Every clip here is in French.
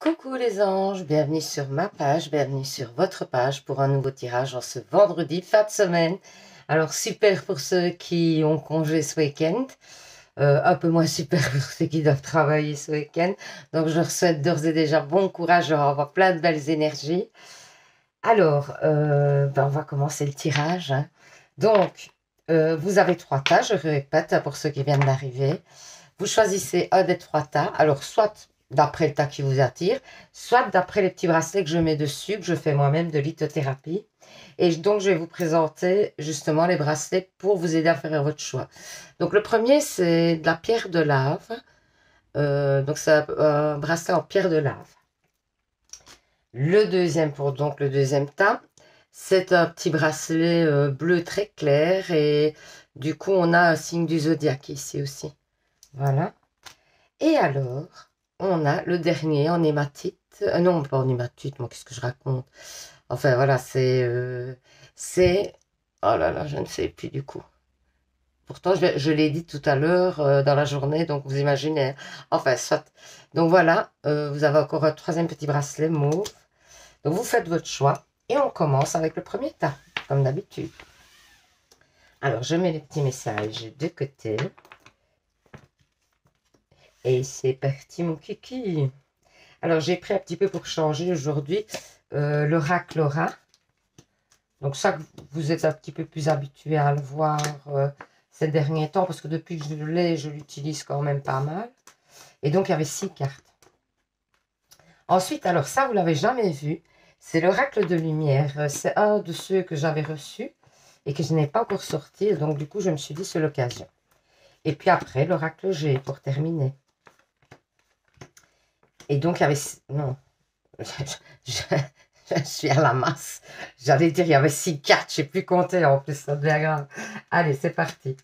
Coucou les anges, bienvenue sur ma page, bienvenue sur votre page pour un nouveau tirage en ce vendredi, fin de semaine. Alors super pour ceux qui ont congé ce week-end, un peu moins super pour ceux qui doivent travailler ce week-end. Donc je leur souhaite d'ores et déjà bon courage, je leur envoie plein de belles énergies. Alors, on va commencer le tirage, hein. Donc, vous avez 3 tas, je répète pour ceux qui viennent d'arriver. Vous choisissez un des 3 tas, alors soit d'après le tas qui vous attire, soit d'après les petits bracelets que je mets dessus, que je fais moi-même de lithothérapie. Et donc, je vais vous présenter justement les bracelets pour vous aider à faire votre choix. Donc, le premier, c'est de la pierre de lave. Donc, c'est un bracelet en pierre de lave. Le deuxième, donc le deuxième tas, c'est un petit bracelet bleu très clair. Et du coup, on a un signe du zodiaque ici aussi. Voilà. Et alors, on a le dernier en hématite. Non, pas en hématite, moi, qu'est-ce que je raconte? Enfin, voilà, c'est... Oh là là, je ne sais plus du coup. Pourtant, je l'ai dit tout à l'heure dans la journée, donc vous imaginez, hein. Enfin, soit. Donc voilà, vous avez encore un troisième petit bracelet mauve. Donc vous faites votre choix et on commence avec le premier tas, comme d'habitude. Alors, je mets les petits messages de côté. Et c'est parti, mon kiki. Alors, j'ai pris un petit peu pour changer aujourd'hui l'oracle Aura. Donc, ça, vous êtes un petit peu plus habitué à le voir ces derniers temps, parce que depuis que je l'ai, je l'utilise quand même pas mal. Et donc, il y avait 6 cartes. Ensuite, alors ça, vous ne l'avez jamais vu, c'est l'oracle de lumière. C'est un de ceux que j'avais reçu et que je n'ai pas encore sorti. Donc, du coup, je me suis dit, c'est l'occasion. Et puis après, l'oracle G pour terminer. Et donc, il y avait... Non, je suis à la masse. J'allais dire, il y avait 6 cartes, je ne sais plus compter en plus, ça devient grave. Allez, c'est parti.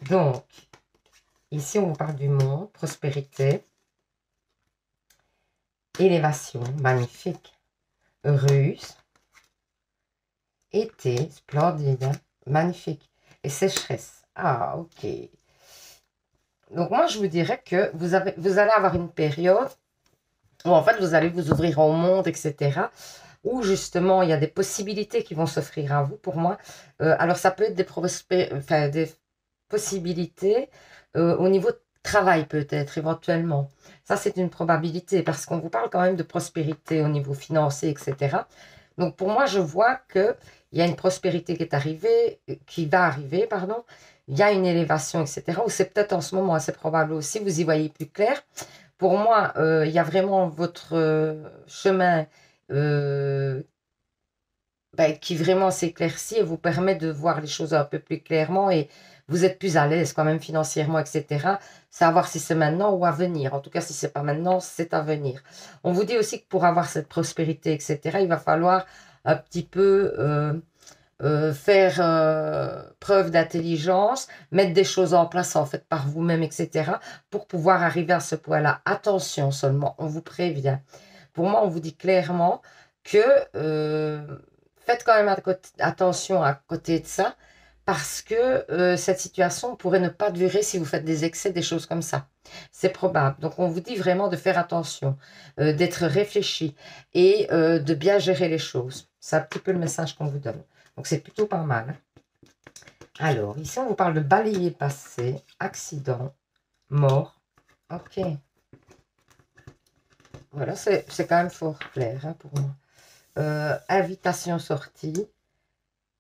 Donc, ici, on vous parle du monde, prospérité, élévation, magnifique, ruse, été, splendide, magnifique, et sécheresse. Ah, ok. Donc, moi, je vous dirais que vous allez avoir une période où, en fait, vous allez vous ouvrir au monde, etc., où justement il y a des possibilités qui vont s'offrir à vous. Pour moi, alors ça peut être des possibilités au niveau de travail peut-être éventuellement. Ça c'est une probabilité parce qu'on vous parle quand même de prospérité au niveau financier, etc. Donc pour moi je vois que il y a une prospérité qui est arrivée, qui va arriver, pardon. Il y a une élévation, etc. Ou c'est peut-être en ce moment, c'est probable aussi, vous y voyez plus clair. Pour moi, il y a vraiment votre chemin qui vraiment s'éclaircit et vous permet de voir les choses un peu plus clairement et vous êtes plus à l'aise quand même financièrement, etc. Savoir si c'est maintenant ou à venir. En tout cas, si c'est pas maintenant, c'est à venir. On vous dit aussi que pour avoir cette prospérité, etc., il va falloir un petit peu faire preuve d'intelligence, mettre des choses en place en fait par vous-même, etc., pour pouvoir arriver à ce point-là. Attention seulement, on vous prévient. Pour moi, on vous dit clairement que faites quand même attention à côté de ça, parce que cette situation pourrait ne pas durer si vous faites des excès, des choses comme ça. C'est probable. Donc, on vous dit vraiment de faire attention, d'être réfléchi et de bien gérer les choses. C'est un petit peu le message qu'on vous donne. Donc, c'est plutôt pas mal. Alors, ici, on vous parle de balayer le passé, accident, mort. Ok. Voilà, c'est quand même fort clair hein, pour moi. Invitation sortie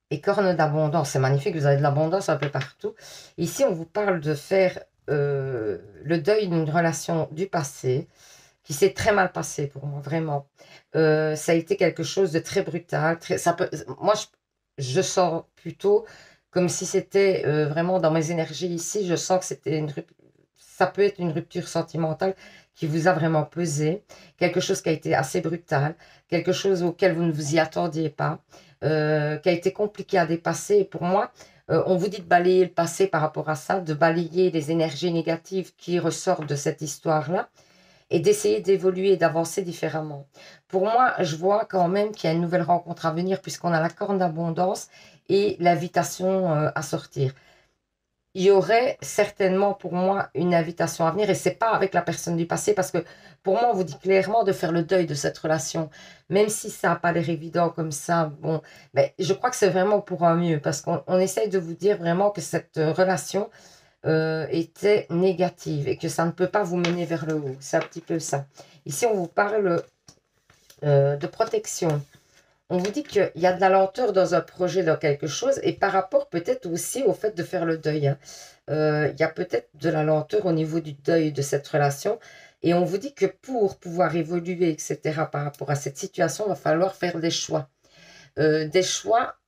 et corne d'abondance. C'est magnifique, vous avez de l'abondance un peu partout. Ici, on vous parle de faire le deuil d'une relation du passé qui s'est très mal passée pour moi, vraiment. Ça a été quelque chose de très brutal. Moi, je sens plutôt comme si c'était vraiment dans mes énergies ici. Je sens que ça peut être une rupture sentimentale qui vous a vraiment pesé, quelque chose qui a été assez brutal, quelque chose auquel vous ne vous y attendiez pas, qui a été compliqué à dépasser. Et pour moi, on vous dit de balayer le passé par rapport à ça, de balayer les énergies négatives qui ressortent de cette histoire-là et d'essayer d'évoluer, d'avancer différemment. Pour moi, je vois quand même qu'il y a une nouvelle rencontre à venir puisqu'on a la corne d'abondance et l'invitation à sortir. il y aurait certainement pour moi une invitation à venir et c'est pas avec la personne du passé parce que pour moi on vous dit clairement de faire le deuil de cette relation même si ça n'a pas l'air évident comme ça bon mais je crois que c'est vraiment pour un mieux parce qu'on essaye de vous dire vraiment que cette relation était négative et que ça ne peut pas vous mener vers le haut, c'est un petit peu ça. Ici on vous parle de protection. On vous dit qu'il y a de la lenteur dans un projet, dans quelque chose, et par rapport peut-être aussi au fait de faire le deuil, hein. Il y a peut-être de la lenteur au niveau du deuil de cette relation, et on vous dit que pour pouvoir évoluer, etc., par rapport à cette situation, il va falloir faire des choix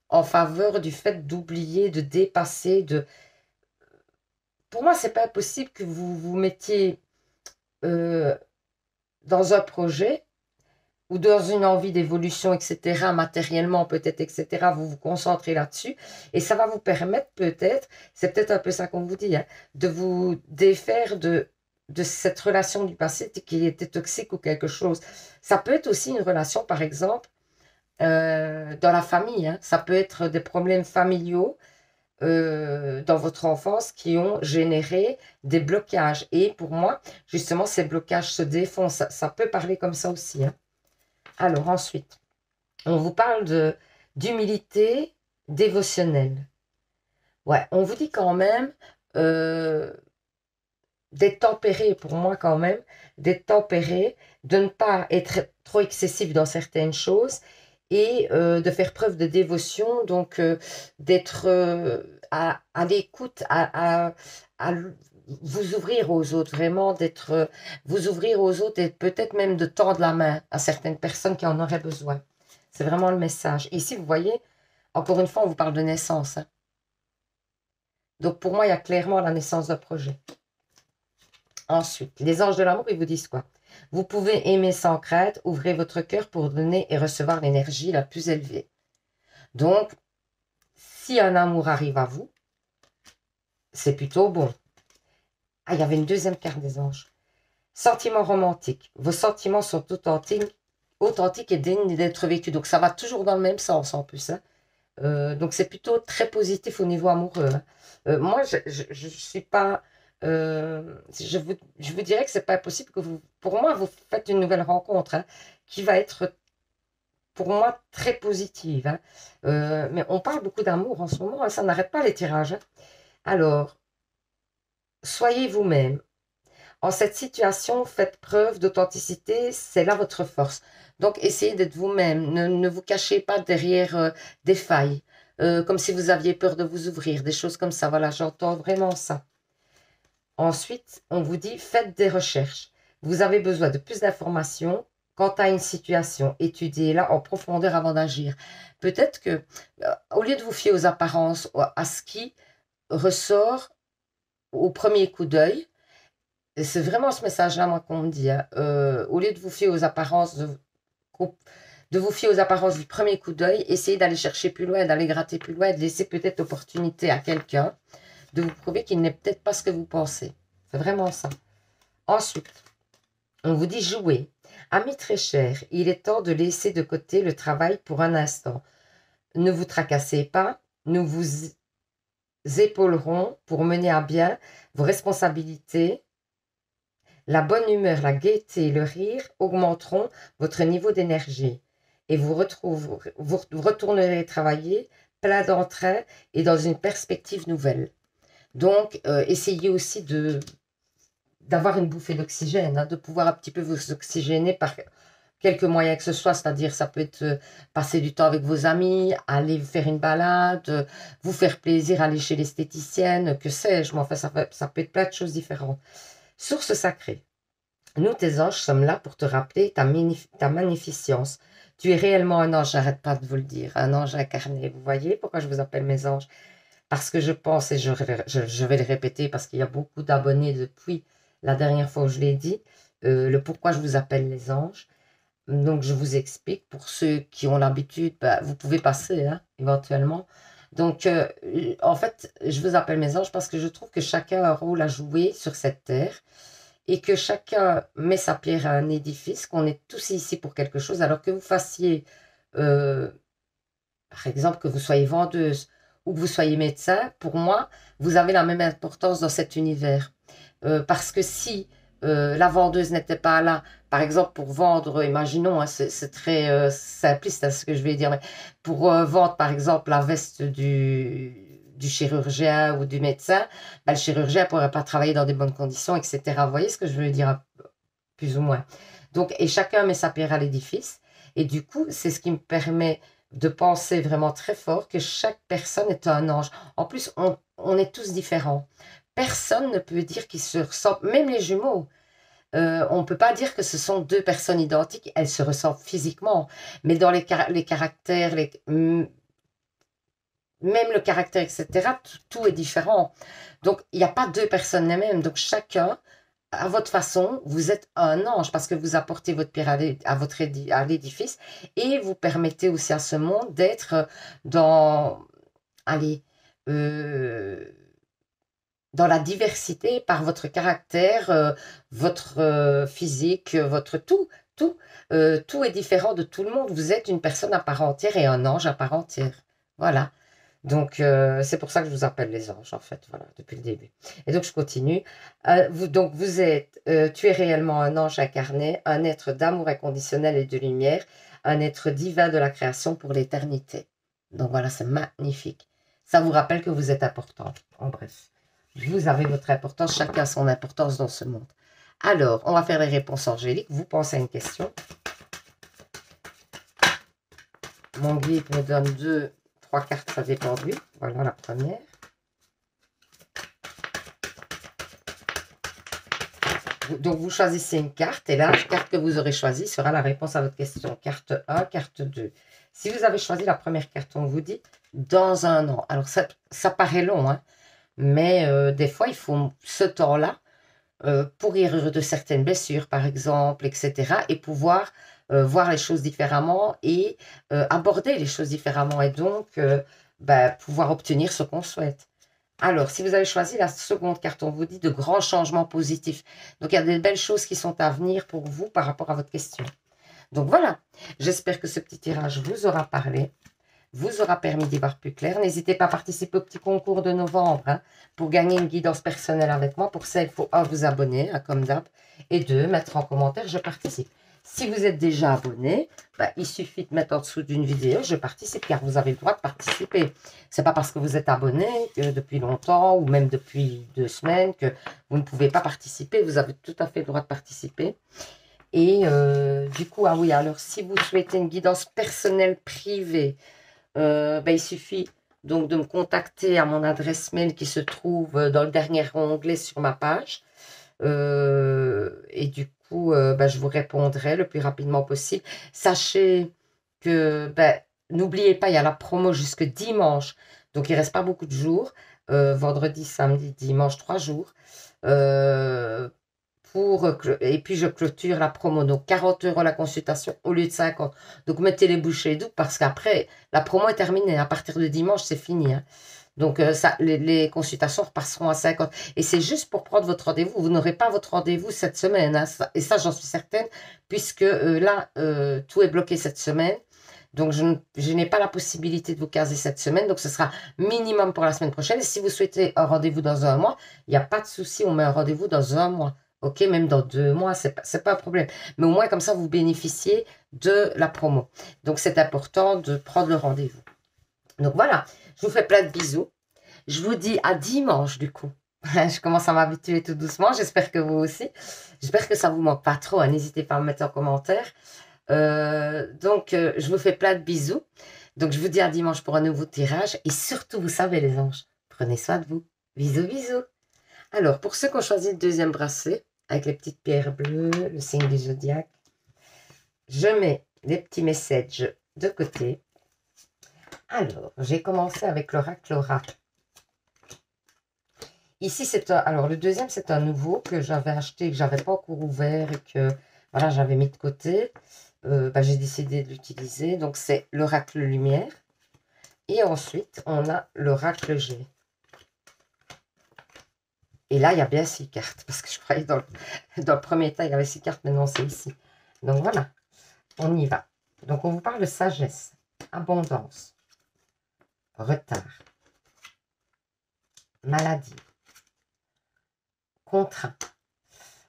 en faveur du fait d'oublier, de dépasser, de... Pour moi, c'est pas possible que vous vous mettiez euh, dans un projet ou dans une envie d'évolution, etc., matériellement peut-être, etc., vous vous concentrez là-dessus, et ça va vous permettre peut-être, c'est peut-être un peu ça qu'on vous dit, hein, de vous défaire de cette relation du passé qui était toxique ou quelque chose. Ça peut être aussi une relation, par exemple, dans la famille, hein. Ça peut être des problèmes familiaux dans votre enfance qui ont généré des blocages. Et pour moi, justement, ces blocages se défoncent. Ça peut parler comme ça aussi, hein. Alors ensuite, on vous parle d'humilité dévotionnelle. Ouais, on vous dit quand même euh, d'être tempéré, pour moi quand même, d'être tempéré, de ne pas être trop excessif dans certaines choses et de faire preuve de dévotion, donc d'être à l'écoute, à vous ouvrir aux autres, vraiment d'être, vous ouvrir aux autres et peut-être même de tendre la main à certaines personnes qui en auraient besoin. C'est vraiment le message. Ici, vous voyez, encore une fois, on vous parle de naissance, hein. Donc pour moi, il y a clairement la naissance d'un projet. Ensuite, les anges de l'amour, ils vous disent quoi? Vous pouvez aimer sans crainte, ouvrez votre cœur pour donner et recevoir l'énergie la plus élevée. Donc, si un amour arrive à vous, c'est plutôt bon. Ah, il y avait une deuxième carte des anges. Sentiments romantiques. Vos sentiments sont authentiques et dignes d'être vécus. Donc, ça va toujours dans le même sens en plus, hein. Donc, c'est plutôt très positif au niveau amoureux, hein. Moi, je suis pas... je vous dirais que c'est pas possible que vous... Pour moi, vous faites une nouvelle rencontre, hein, qui va être, pour moi, très positive, hein. Mais on parle beaucoup d'amour en ce moment, hein, ça n'arrête pas les tirages, hein. Alors, soyez vous-même. En cette situation, faites preuve d'authenticité, c'est là votre force. Donc, essayez d'être vous-même, ne vous cachez pas derrière des failles, comme si vous aviez peur de vous ouvrir, des choses comme ça. Voilà, j'entends vraiment ça. Ensuite, on vous dit, faites des recherches. Vous avez besoin de plus d'informations quant à une situation. Étudiez-la en profondeur avant d'agir. Peut-être que, au lieu de vous fier aux apparences, à ce qui ressort au premier coup d'œil, c'est vraiment ce message-là, moi, qu'on me dit, hein. Au lieu de vous fier aux apparences, de vous fier aux apparences du premier coup d'œil, essayez d'aller chercher plus loin, d'aller gratter plus loin, de laisser peut-être l'opportunité à quelqu'un de vous prouver qu'il n'est peut-être pas ce que vous pensez. C'est vraiment ça. Ensuite, on vous dit jouer. Amis très chers, il est temps de laisser de côté le travail pour un instant. Ne vous tracassez pas, nous vous épaulerons pour mener à bien vos responsabilités. La bonne humeur, la gaieté, le rire augmenteront votre niveau d'énergie et vous retournerez travailler plein d'entrain et dans une perspective nouvelle. Donc, essayez aussi d'avoir une bouffée d'oxygène, hein, de pouvoir un petit peu vous oxygéner par quelque moyen que ce soit, c'est-à-dire ça peut être passer du temps avec vos amis, aller faire une balade, vous faire plaisir, aller chez l'esthéticienne, que sais-je, mais enfin ça peut être plein de choses différentes. Source sacrée. Nous, tes anges, sommes là pour te rappeler ta magnificence. Tu es réellement un ange, j'arrête pas de vous le dire, un ange incarné. Vous voyez pourquoi je vous appelle mes anges? Parce que je pense, et je vais le répéter parce qu'il y a beaucoup d'abonnés depuis la dernière fois où je l'ai dit, le pourquoi je vous appelle les anges. Donc, je vous explique. Pour ceux qui ont l'habitude, bah, vous pouvez passer, hein, éventuellement. Donc, en fait, je vous appelle mes anges parce que je trouve que chacun a un rôle à jouer sur cette terre et que chacun met sa pierre à un édifice, qu'on est tous ici pour quelque chose, alors que vous fassiez, par exemple, que vous soyez vendeuse ou que vous soyez médecin, pour moi, vous avez la même importance dans cet univers. Parce que si la vendeuse n'était pas là, par exemple pour vendre, imaginons, hein, c'est très simpliste hein, ce que je vais dire, mais pour vendre par exemple la veste du chirurgien ou du médecin, ben, le chirurgien ne pourrait pas travailler dans des bonnes conditions, etc. Vous voyez ce que je veux dire, plus ou moins. Donc, et chacun met sa pierre à l'édifice. Et du coup, c'est ce qui me permet de penser vraiment très fort que chaque personne est un ange. En plus, on est tous différents. Personne ne peut dire qu'ils se ressemblent, même les jumeaux. On ne peut pas dire que ce sont deux personnes identiques, elles se ressemblent physiquement, mais dans les caractères, même le caractère, etc., tout est différent. Donc, il n'y a pas deux personnes les mêmes. Donc, chacun, à votre façon, vous êtes un ange parce que vous apportez votre pierre à l'édifice et vous permettez aussi à ce monde d'être allez, euh, dans la diversité par votre caractère, votre physique, votre tout. Tout est différent de tout le monde. Vous êtes une personne à part entière et un ange à part entière. Voilà. Donc, c'est pour ça que je vous appelle les anges, en fait, voilà, depuis le début. Et donc, je continue. Donc, tu es réellement un ange incarné, un être d'amour inconditionnel et de lumière, un être divin de la création pour l'éternité. Donc, voilà, c'est magnifique. Ça vous rappelle que vous êtes important, en bref. Vous avez votre importance, chacun a son importance dans ce monde. Alors, on va faire les réponses angéliques. Vous pensez à une question. Mon guide me donne 3 cartes, ça dépend de lui. Voilà la première. Donc, vous choisissez une carte et la carte que vous aurez choisie sera la réponse à votre question. Carte 1, carte 2. Si vous avez choisi la première carte, on vous dit dans un an. Alors, ça paraît long, hein, mais des fois, il faut ce temps-là pour guérir de certaines blessures, par exemple, etc. et pouvoir voir les choses différemment et aborder les choses différemment et donc pouvoir obtenir ce qu'on souhaite. Alors, si vous avez choisi la seconde carte, on vous dit de grands changements positifs. Donc, il y a des belles choses qui sont à venir pour vous par rapport à votre question. Donc, voilà. J'espère que ce petit tirage vous aura parlé, vous aura permis d'y voir plus clair. N'hésitez pas à participer au petit concours de novembre hein, pour gagner une guidance personnelle avec moi. Pour ça, il faut 1, vous abonner, hein, comme d'hab, et 2, mettre en commentaire « Je participe ». Si vous êtes déjà abonné, il suffit de mettre en dessous d'une vidéo « Je participe » car vous avez le droit de participer. Ce n'est pas parce que vous êtes abonné depuis longtemps ou même depuis 2 semaines que vous ne pouvez pas participer. Vous avez tout à fait le droit de participer. Et du coup, ah oui, alors si vous souhaitez une guidance personnelle privée, il suffit donc de me contacter à mon adresse mail qui se trouve dans le dernier onglet sur ma page. Et du coup, je vous répondrai le plus rapidement possible. Sachez que, n'oubliez pas, il y a la promo jusque dimanche. Donc, il ne reste pas beaucoup de jours. Vendredi, samedi, dimanche, 3 jours. Et puis, je clôture la promo. Donc, 40 € la consultation au lieu de 50. Donc, mettez les bouchées doubles parce qu'après, la promo est terminée. À partir de dimanche, c'est fini. Hein. Donc, les consultations repasseront à 50. Et c'est juste pour prendre votre rendez-vous. Vous n'aurez pas votre rendez-vous cette semaine. Hein. Et ça, j'en suis certaine, puisque là, tout est bloqué cette semaine. Donc, je n'ai pas la possibilité de vous caser cette semaine. Donc, ce sera minimum pour la semaine prochaine. Et si vous souhaitez un rendez-vous dans 1 mois, il n'y a pas de souci. On met un rendez-vous dans 1 mois. Ok, même dans 2 mois, c'est pas un problème. Mais au moins, comme ça, vous bénéficiez de la promo. Donc, c'est important de prendre le rendez-vous. Donc, voilà. Je vous fais plein de bisous. Je vous dis à dimanche, du coup. Je commence à m'habituer tout doucement. J'espère que vous aussi. J'espère que ça ne vous manque pas trop. Hein. N'hésitez pas à me mettre en commentaire. Je vous fais plein de bisous. Donc, je vous dis à dimanche pour un nouveau tirage. Et surtout, vous savez, les anges, prenez soin de vous. Bisous, bisous. Alors, pour ceux qui ont choisi le deuxième bracelet, avec les petites pierres bleues, le signe du zodiaque, je mets les petits messages de côté. Alors, j'ai commencé avec l'oracle. Ici, alors le deuxième, c'est un nouveau que j'avais acheté, que je n'avais pas encore ouvert et que voilà, j'avais mis de côté. J'ai décidé de l'utiliser. Donc, c'est l'oracle lumière. Et ensuite, on a l'oracle G. Et là, il y a bien 6 cartes. Parce que je croyais dans le premier tas, il y avait 6 cartes. Mais non, c'est ici. Donc, voilà. On y va. Donc, on vous parle de sagesse, abondance, retard, maladie, contraint.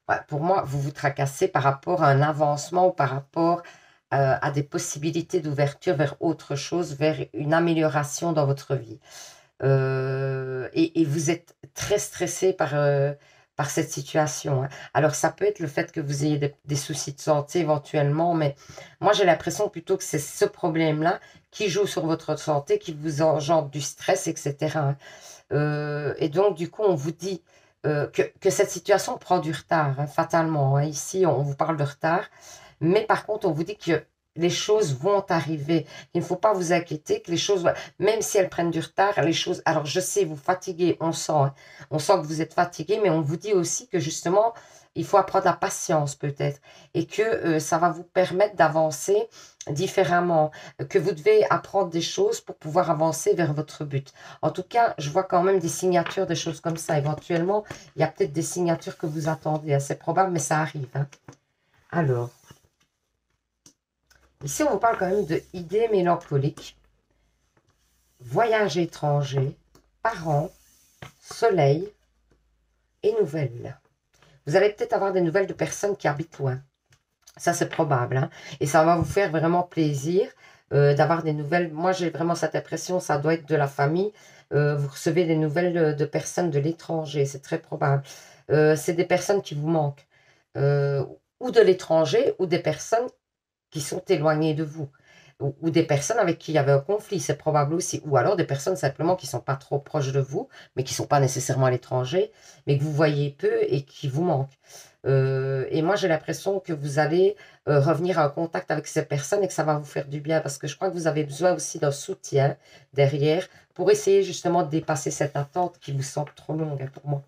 Ouais, pour moi, vous vous tracassez par rapport à un avancement ou par rapport à des possibilités d'ouverture vers autre chose, vers une amélioration dans votre vie. Et vous êtes très stressé par cette situation, hein. Alors, ça peut être le fait que vous ayez des soucis de santé éventuellement, mais moi, j'ai l'impression plutôt que c'est ce problème-là qui joue sur votre santé, qui vous engendre du stress, etc., hein. Et donc, du coup, on vous dit que cette situation prend du retard, hein, fatalement, hein. Ici, on vous parle de retard, mais par contre, on vous dit que les choses vont arriver. Il ne faut pas vous inquiéter que les choses, même si elles prennent du retard, les choses. Alors, je sais, vous fatiguez, on sent, hein. On sent que vous êtes fatigué, mais on vous dit aussi que justement, il faut apprendre la patience peut-être et que ça va vous permettre d'avancer différemment, que vous devez apprendre des choses pour pouvoir avancer vers votre but. En tout cas, je vois quand même des signatures, des choses comme ça. Éventuellement, il y a peut-être des signatures que vous attendez, hein. C'est probable, mais ça arrive, hein. Alors, ici, on vous parle quand même de idées mélancoliques, voyage étranger, parents, soleil et nouvelles. Vous allez peut-être avoir des nouvelles de personnes qui habitent loin. Ça, c'est probable, hein. Et ça va vous faire vraiment plaisir d'avoir des nouvelles. Moi, j'ai vraiment cette impression, ça doit être de la famille. Vous recevez des nouvelles de personnes de l'étranger, c'est très probable. C'est des personnes qui vous manquent. Ou de l'étranger, ou des personnes qui sont éloignées de vous. Ou des personnes avec qui il y avait un conflit, c'est probable aussi. Ou alors des personnes simplement qui ne sont pas trop proches de vous, mais qui ne sont pas nécessairement à l'étranger, mais que vous voyez peu et qui vous manquent. Et moi, j'ai l'impression que vous allez revenir en contact avec ces personnes et que ça va vous faire du bien parce que je crois que vous avez besoin aussi d'un soutien derrière pour essayer justement de dépasser cette attente qui vous semble trop longue, hein, pour moi.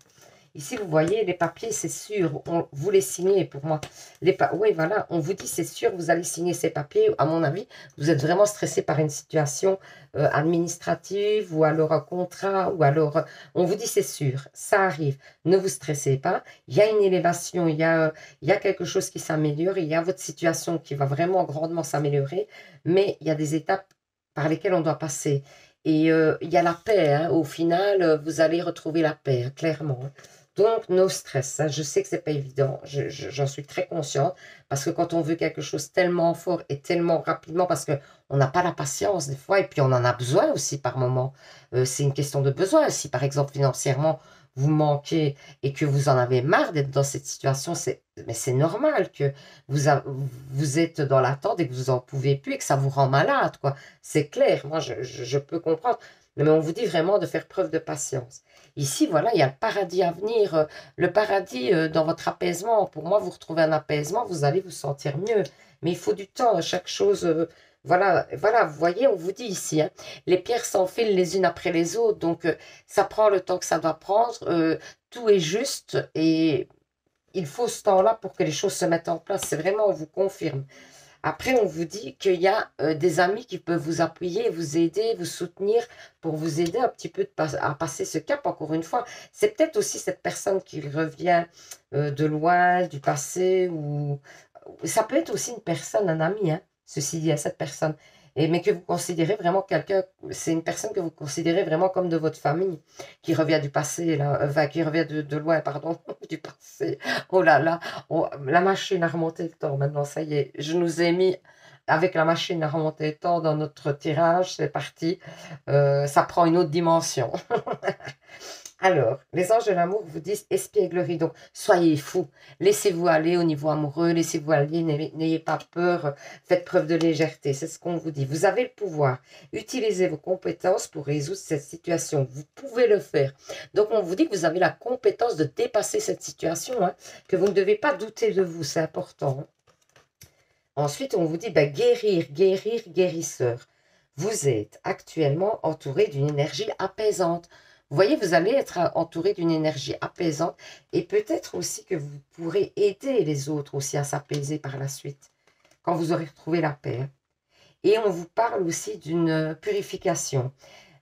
Ici, vous voyez, les papiers, c'est sûr, vous les signez pour moi. Oui, voilà, on vous dit, c'est sûr, vous allez signer ces papiers. À mon avis, vous êtes vraiment stressé par une situation administrative ou alors un contrat ou alors, on vous dit, c'est sûr, ça arrive. Ne vous stressez pas. Il y a une élévation, il y a quelque chose qui s'améliore, il y a votre situation qui va vraiment grandement s'améliorer, mais il y a des étapes par lesquelles on doit passer. Et il y a la paix, hein. Au final, vous allez retrouver la paix, hein, clairement, hein. Donc, no stress, hein. Je sais que c'est pas évident, j'en suis très consciente, parce que quand on veut quelque chose tellement fort et tellement rapidement, parce qu'on n'a pas la patience des fois, et puis on en a besoin aussi par moment. C'est une question de besoin. Si par exemple financièrement vous manquez et que vous en avez marre d'être dans cette situation, mais c'est normal que vous êtes dans l'attente et que vous en pouvez plus et que ça vous rend malade, quoi. C'est clair, moi je peux comprendre, mais on vous dit vraiment de faire preuve de patience. Ici, voilà, il y a le paradis à venir, le paradis dans votre apaisement. Pour moi, vous retrouvez un apaisement, vous allez vous sentir mieux. Mais il faut du temps, chaque chose, voilà, voilà, vous voyez, on vous dit ici, hein, les pierres s'enfilent les unes après les autres, donc ça prend le temps que ça doit prendre, tout est juste et il faut ce temps-là pour que les choses se mettent en place. C'est vraiment, on vous confirme. Après, on vous dit qu'il y a des amis qui peuvent vous appuyer, vous aider, vous soutenir pour vous aider un petit peu à passer ce cap, encore une fois. C'est peut-être aussi cette personne qui revient de loin, du passé, ou ça peut être aussi une personne, un ami, hein, ceci dit, à cette personne. Mais que vous considérez vraiment quelqu'un, c'est une personne que vous considérez vraiment comme de votre famille, qui revient du passé, là, enfin, qui revient de loin, pardon, du passé. Oh là là, la machine à remonter le temps, maintenant, ça y est, je nous ai mis avec la machine à remonter le temps dans notre tirage, c'est parti. Ça prend une autre dimension. Alors, les anges de l'amour vous disent espièglerie, donc soyez fous, laissez-vous aller au niveau amoureux, laissez-vous aller, n'ayez pas peur, faites preuve de légèreté, c'est ce qu'on vous dit. Vous avez le pouvoir, utilisez vos compétences pour résoudre cette situation, vous pouvez le faire. Donc on vous dit que vous avez la compétence de dépasser cette situation, hein, que vous ne devez pas douter de vous, c'est important, hein. Ensuite, on vous dit guérir, guérir, guérisseur. Vous êtes actuellement entouré d'une énergie apaisante. Vous voyez, vous allez être entouré d'une énergie apaisante et peut-être aussi que vous pourrez aider les autres aussi à s'apaiser par la suite, quand vous aurez retrouvé la paix. Et on vous parle aussi d'une purification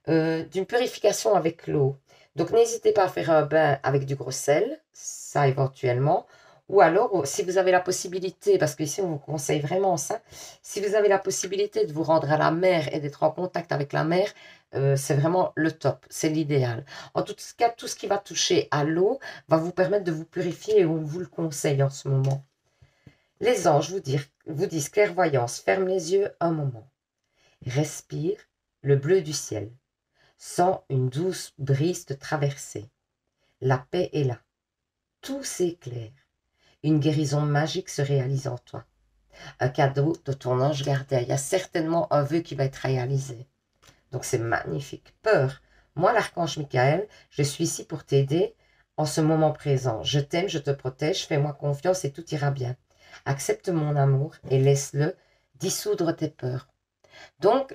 avec l'eau. Donc, n'hésitez pas à faire un bain avec du gros sel, ça éventuellement. Ou alors, si vous avez la possibilité, parce qu'ici on vous conseille vraiment ça, si vous avez la possibilité de vous rendre à la mer et d'être en contact avec la mer, c'est vraiment le top, c'est l'idéal. En tout cas, tout ce qui va toucher à l'eau va vous permettre de vous purifier et on vous le conseille en ce moment. Les anges vous disent clairvoyance, ferme les yeux un moment. Respire le bleu du ciel. Sens une douce brise te traverser. La paix est là. Tout s'éclaire. Une guérison magique se réalise en toi. Un cadeau de ton ange gardien. Il y a certainement un vœu qui va être réalisé. Donc c'est magnifique. Peur. Moi, l'archange Michael, je suis ici pour t'aider en ce moment présent. Je t'aime, je te protège, fais-moi confiance et tout ira bien. Accepte mon amour et laisse-le dissoudre tes peurs. Donc,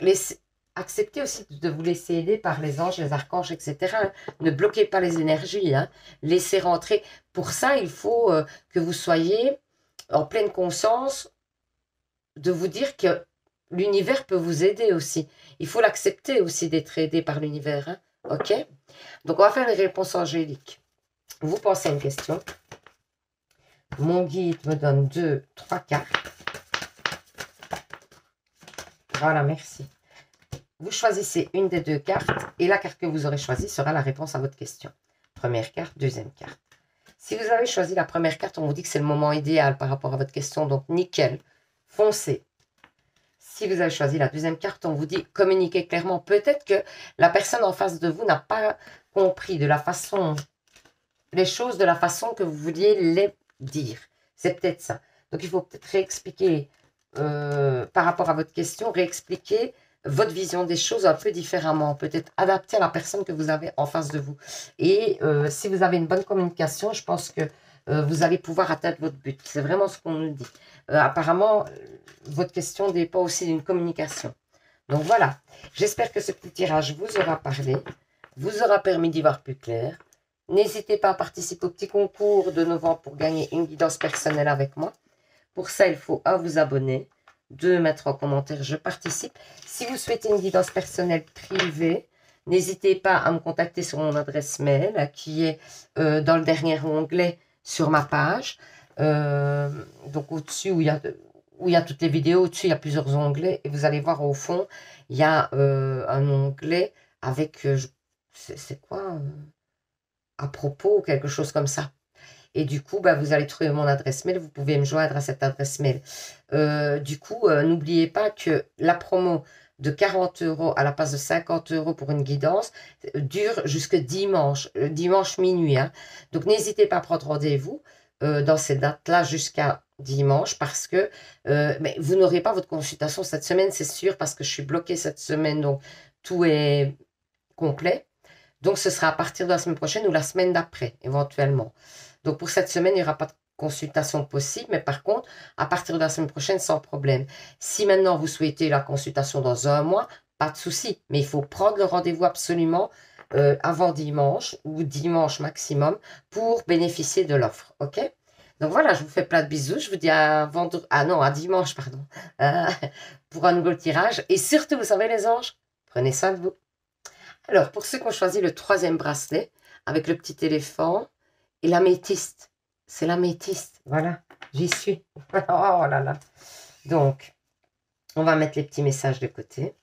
acceptez aussi de vous laisser aider par les anges, les archanges, etc. Ne bloquez pas les énergies. Laissez rentrer. Pour ça, il faut que vous soyez en pleine conscience de vous dire que l'univers peut vous aider aussi. Il faut l'accepter aussi d'être aidé par l'univers. OK? Donc, on va faire les réponses angéliques. Vous pensez à une question. Mon guide me donne 2, 3 cartes. Voilà, merci. Vous choisissez une des 2 cartes et la carte que vous aurez choisie sera la réponse à votre question. Première carte, deuxième carte. Si vous avez choisi la première carte, on vous dit que c'est le moment idéal par rapport à votre question, donc nickel, foncez. Si vous avez choisi la deuxième carte, on vous dit communiquez clairement. Peut-être que la personne en face de vous n'a pas compris les choses de la façon que vous vouliez les dire. C'est peut-être ça. Donc, il faut peut-être réexpliquer par rapport à votre question, réexpliquer votre vision des choses un peu différemment, peut-être adapter à la personne que vous avez en face de vous. Et si vous avez une bonne communication, je pense que vous allez pouvoir atteindre votre but. C'est vraiment ce qu'on nous dit. Apparemment, votre question dépend aussi d'une communication. Donc voilà, j'espère que ce petit tirage vous aura parlé, vous aura permis d'y voir plus clair. N'hésitez pas à participer au petit concours de novembre pour gagner une guidance personnelle avec moi. Pour ça, il faut 1, vous abonner, 2, mettre en commentaire « Je participe ». Si vous souhaitez une guidance personnelle privée, n'hésitez pas à me contacter sur mon adresse mail qui est dans le dernier onglet sur ma page. Donc au-dessus où il y a toutes les vidéos, au-dessus il y a plusieurs onglets et vous allez voir au fond, il y a un onglet avec, c'est quoi à propos ou quelque chose comme ça. Et du coup, vous allez trouver mon adresse mail. Vous pouvez me joindre à cette adresse mail. Du coup, n'oubliez pas que la promo de 40 € à la place de 50 € pour une guidance dure jusque dimanche, dimanche minuit. Donc, n'hésitez pas à prendre rendez-vous dans ces dates-là jusqu'à dimanche parce que mais vous n'aurez pas votre consultation cette semaine, c'est sûr, parce que je suis bloquée cette semaine. Donc, tout est complet. Donc, ce sera à partir de la semaine prochaine ou la semaine d'après, éventuellement. Donc, pour cette semaine, il n'y aura pas de consultation possible, mais par contre, à partir de la semaine prochaine, sans problème. Si maintenant, vous souhaitez la consultation dans 1 mois, pas de souci, mais il faut prendre le rendez-vous absolument avant dimanche ou dimanche maximum pour bénéficier de l'offre, ok? Donc, voilà, je vous fais plein de bisous. Je vous dis à vendredi, à dimanche, pardon, pour un nouveau tirage. Et surtout, vous savez, les anges, prenez soin de vous. Alors, pour ceux qui ont choisi le 3e bracelet, avec le petit éléphant et l'améthyste, c'est l'améthyste, voilà, j'y suis. Oh là là. Donc, on va mettre les petits messages de côté.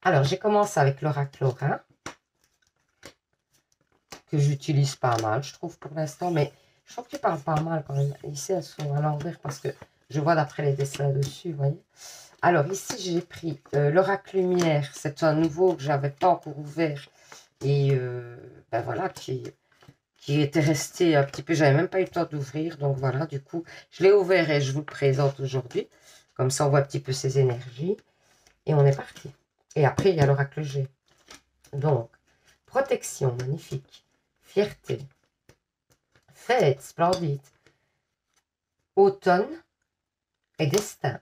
Alors, j'ai commencé avec l'oracle Laura, que j'utilise pas mal, je trouve, pour l'instant, mais je trouve qu'il parle pas mal quand même. Ici, elles sont à l'envers parce que je vois d'après les dessins dessus, vous voyez. Alors, ici, j'ai pris l'oracle lumière. C'est un nouveau que je n'avais pas encore ouvert. Et voilà, qui était resté un petit peu. Je n'avais même pas eu le temps d'ouvrir. Donc, voilà, du coup, je l'ai ouvert et je vous le présente aujourd'hui. Comme ça, on voit un petit peu ses énergies. Et on est parti. Et après, il y a l'oracle G. Donc, protection, magnifique. Fierté. Fête, splendide. Automne et destin.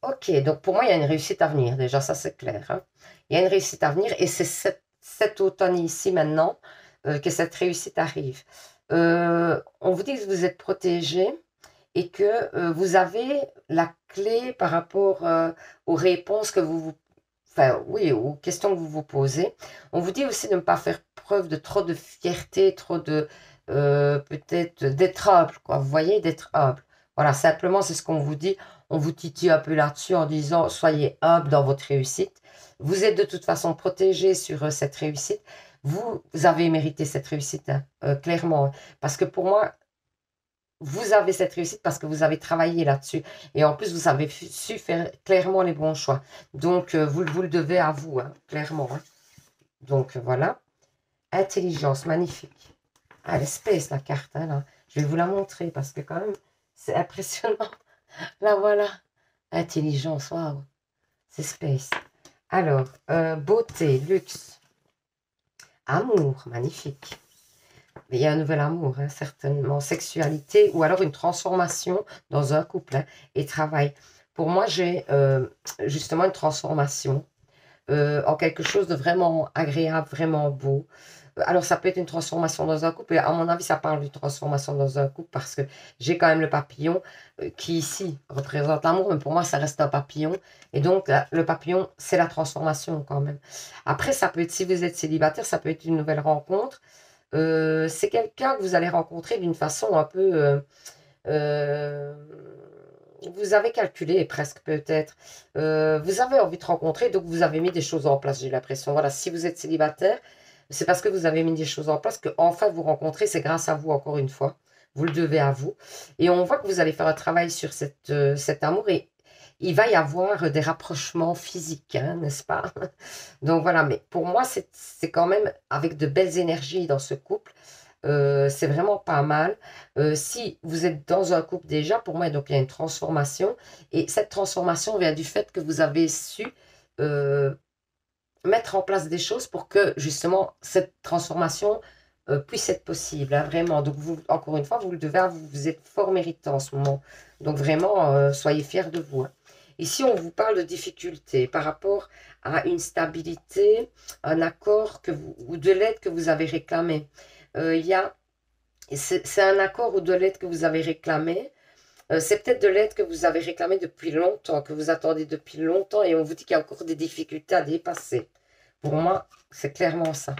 Ok, donc pour moi, il y a une réussite à venir. Déjà, ça, c'est clair. Il y a une réussite à venir et c'est cet automne ici, maintenant, que cette réussite arrive. On vous dit que vous êtes protégé et que vous avez la clé par rapport aux réponses que enfin, oui, aux questions que vous vous posez. On vous dit aussi de ne pas faire preuve de trop de fierté, trop de, peut-être, d'être humble, quoi. Vous voyez, d'être humble. Voilà, simplement, c'est ce qu'on vous dit. On vous titille un peu là-dessus en disant, soyez humble dans votre réussite. Vous êtes de toute façon protégé sur cette réussite. Vous avez mérité cette réussite, hein, clairement. Parce que pour moi, vous avez cette réussite parce que vous avez travaillé là-dessus. Et en plus, vous avez su faire clairement les bons choix. Donc, vous le devez à vous, hein, clairement. Hein. Donc, voilà. Intelligence, magnifique. Ah, l'espèce, la carte, hein, là. Je vais vous la montrer parce que quand même, c'est impressionnant. Là, voilà. Intelligence, waouh. C'est space. Alors, beauté, luxe, amour, magnifique. Mais il y a un nouvel amour, hein, certainement. Sexualité ou alors une transformation dans un couple, hein, et travail. Pour moi, j'ai justement une transformation en quelque chose de vraiment agréable, vraiment beau. Alors, ça peut être une transformation dans un couple. Et à mon avis, ça parle d'une transformation dans un couple parce que j'ai quand même le papillon qui, ici, représente l'amour. Mais pour moi, ça reste un papillon. Et donc, le papillon, c'est la transformation quand même. Après, ça peut être, si vous êtes célibataire, ça peut être une nouvelle rencontre. C'est quelqu'un que vous allez rencontrer d'une façon un peu... euh, vous avez calculé presque peut-être. Vous avez envie de rencontrer, donc vous avez mis des choses en place, j'ai l'impression. Voilà, si vous êtes célibataire, c'est parce que vous avez mis des choses en place que enfin vous rencontrez, c'est grâce à vous encore une fois. Vous le devez à vous. Et on voit que vous allez faire un travail sur cet amour et il va y avoir des rapprochements physiques, hein, n'est-ce pas? Donc voilà, mais pour moi, c'est quand même avec de belles énergies dans ce couple. C'est vraiment pas mal. Si vous êtes dans un couple déjà, pour moi, donc il y a une transformation. Et cette transformation vient du fait que vous avez su euh, mettre en place des choses pour que justement cette transformation puisse être possible, hein, vraiment. Donc vous, encore une fois, vous le devez à vous. Vous êtes fort méritant en ce moment. Donc vraiment, soyez fiers de vous. Hein. Ici, on vous parle de difficultés par rapport à une stabilité, un accord que vous, ou de l'aide que vous avez réclamé. Il y a c'est un accord ou de l'aide que vous avez réclamé. C'est peut-être de l'aide que vous avez réclamé depuis longtemps, que vous attendez depuis longtemps et on vous dit qu'il y a encore des difficultés à dépasser. Pour moi, c'est clairement ça.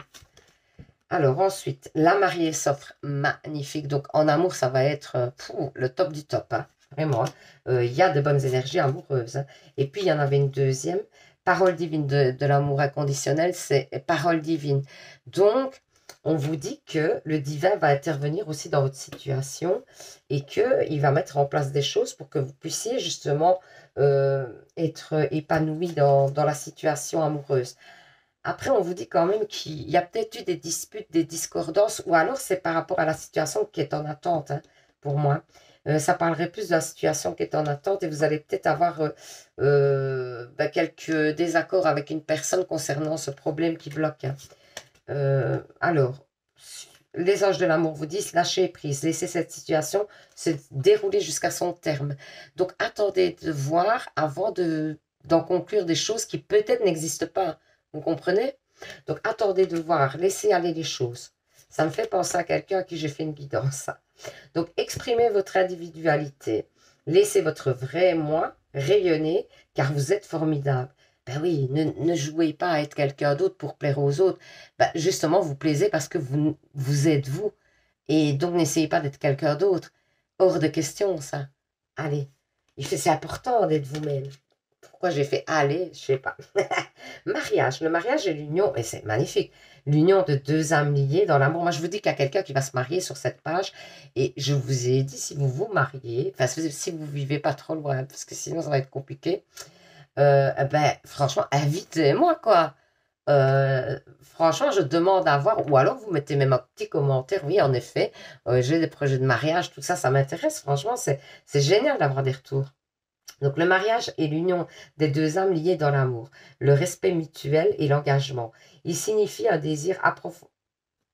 Alors ensuite, la mariée s'offre magnifique. Donc en amour, ça va être le top du top. Hein, vraiment. Il y a de bonnes énergies amoureuses. Hein. Et puis il y en avait une deuxième. Parole divine de l'amour inconditionnel, c'est parole divine. Donc, on vous dit que le divin va intervenir aussi dans votre situation et qu'il va mettre en place des choses pour que vous puissiez justement être épanoui dans la situation amoureuse. Après, on vous dit quand même qu'il y a peut-être eu des disputes, des discordances, ou alors c'est par rapport à la situation qui est en attente, hein, pour moi. Ça parlerait plus de la situation qui est en attente et vous allez peut-être avoir quelques désaccords avec une personne concernant ce problème qui bloque. Hein. Alors, les anges de l'amour vous disent lâchez prise, laissez cette situation se dérouler jusqu'à son terme. Donc, attendez de voir avant d'en conclure des choses qui peut-être n'existent pas. Vous comprenez? Donc, attendez de voir, laissez aller les choses. Ça me fait penser à quelqu'un à qui j'ai fait une guidance. Donc, exprimez votre individualité. Laissez votre vrai moi rayonner, car vous êtes formidable. Ben oui, ne jouez pas à être quelqu'un d'autre pour plaire aux autres. Ben justement, vous plaisez parce que vous êtes vous. Et donc, n'essayez pas d'être quelqu'un d'autre. Hors de question, ça. Allez, c'est important d'être vous-même. Pourquoi j'ai fait aller, je sais pas. Mariage. Le mariage est l'union, et c'est magnifique, l'union de deux âmes liées dans l'amour. Moi, je vous dis qu'il y a quelqu'un qui va se marier sur cette page, et je vous ai dit, si vous vous mariez, enfin, si vous vivez pas trop loin, parce que sinon, ça va être compliqué, ben, franchement, invitez-moi, quoi. Franchement, je demande à voir, ou alors vous mettez même un petit commentaire, oui, en effet, j'ai des projets de mariage, tout ça, ça m'intéresse, franchement, c'est génial d'avoir des retours. Donc le mariage est l'union des deux âmes liées dans l'amour, le respect mutuel et l'engagement. Il signifie un désir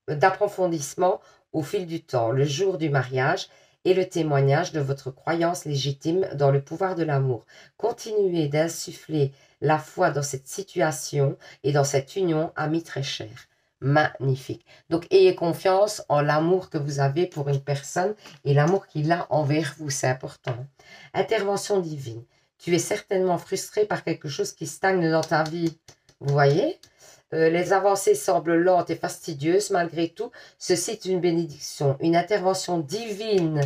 d'approfondissement au fil du temps, le jour du mariage et le témoignage de votre croyance légitime dans le pouvoir de l'amour. Continuez d'insuffler la foi dans cette situation et dans cette union, amis très chers. Magnifique. Donc, ayez confiance en l'amour que vous avez pour une personne et l'amour qu'il a envers vous, c'est important. Intervention divine. Tu es certainement frustré par quelque chose qui stagne dans ta vie. Vous voyez? Les avancées semblent lentes et fastidieuses malgré tout. Ceci est une bénédiction, une intervention divine.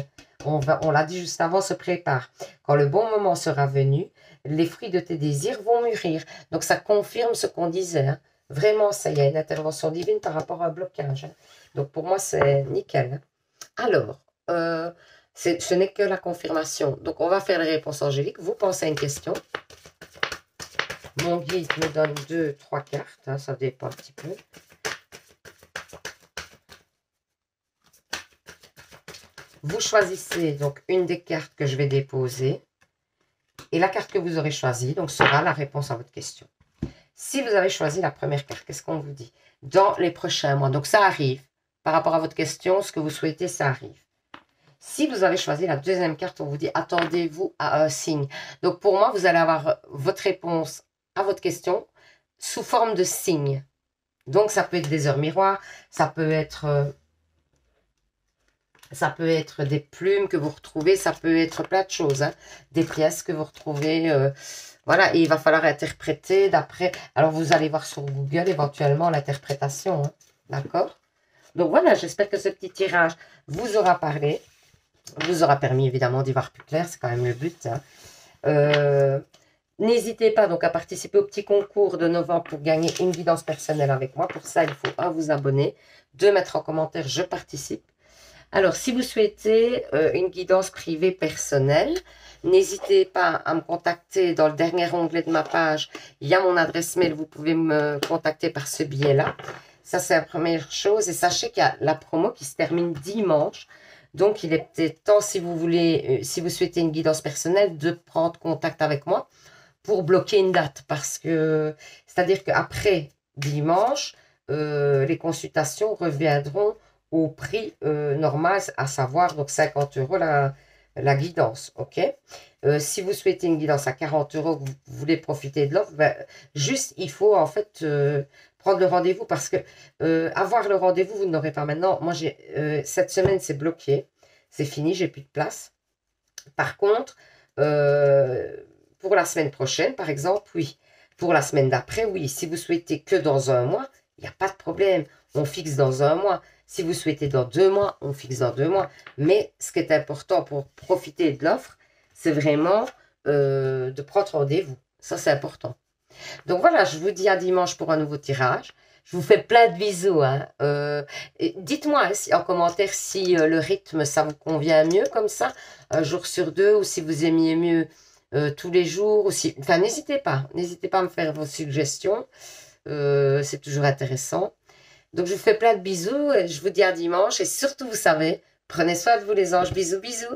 on l'a dit juste avant, se prépare. Quand le bon moment sera venu, les fruits de tes désirs vont mûrir. Donc, ça confirme ce qu'on disait. Hein. Vraiment, ça y a une intervention divine par rapport à un blocage. Hein. Donc, pour moi, c'est nickel. Hein. Alors, ce n'est que la confirmation. Donc, on va faire les réponses angéliques. Vous pensez à une question. Mon guide me donne 2, 3 cartes. Hein, ça dépend un petit peu. Vous choisissez donc une des cartes que je vais déposer. Et la carte que vous aurez choisie donc, sera la réponse à votre question. Si vous avez choisi la première carte, qu'est-ce qu'on vous dit? Dans les prochains mois. Donc, ça arrive. Par rapport à votre question, ce que vous souhaitez, ça arrive. Si vous avez choisi la deuxième carte, on vous dit attendez-vous à un signe. Donc, pour moi, vous allez avoir votre réponse à votre question sous forme de signe. Donc, ça peut être des heures miroirs, ça peut être des plumes que vous retrouvez, ça peut être plein de choses, hein, des pièces que vous retrouvez. Voilà, et il va falloir interpréter d'après. Alors, vous allez voir sur Google éventuellement l'interprétation, hein, d'accord? Donc, voilà, j'espère que ce petit tirage vous aura parlé, vous aura permis évidemment d'y voir plus clair, c'est quand même le but. Hein. N'hésitez pas donc à participer au petit concours de novembre pour gagner une guidance personnelle avec moi. Pour ça, il faut 1, vous abonner, 2, mettre en commentaire « Je participe ». Alors, si vous souhaitez une guidance privée personnelle, n'hésitez pas à me contacter dans le dernier onglet de ma page. Il y a mon adresse mail, vous pouvez me contacter par ce biais-là. Ça, c'est la première chose. Et sachez qu'il y a la promo qui se termine dimanche. Donc, il est peut-être temps, si vous voulez, si vous souhaitez une guidance personnelle, de prendre contact avec moi pour bloquer une date. Parce que, c'est-à-dire qu'après dimanche, les consultations reviendront au prix normal, à savoir donc 50 € la guidance, ok. Si vous souhaitez une guidance à 40 €, que vous voulez profiter de l'offre, ben, juste il faut en fait prendre le rendez-vous parce que avoir le rendez-vous, vous n'aurez pas maintenant. Moi, cette semaine, c'est bloqué, c'est fini, j'ai plus de place. Par contre, pour la semaine prochaine, par exemple, oui. Pour la semaine d'après, oui. Si vous souhaitez que dans un mois, il n'y a pas de problème. On fixe dans un mois. Si vous souhaitez dans 2 mois, on fixe dans 2 mois. Mais ce qui est important pour profiter de l'offre, c'est vraiment de prendre rendez-vous. Ça, c'est important. Donc voilà, je vous dis à dimanche pour un nouveau tirage. Je vous fais plein de bisous. Hein. Dites-moi en commentaire si le rythme, ça vous convient mieux comme ça, un jour sur 2, ou si vous aimiez mieux tous les jours. Ou si... Enfin, n'hésitez pas à me faire vos suggestions. C'est toujours intéressant. Donc, je vous fais plein de bisous. Et je vous dis à dimanche. Et surtout, vous savez, prenez soin de vous les anges. Bisous, bisous.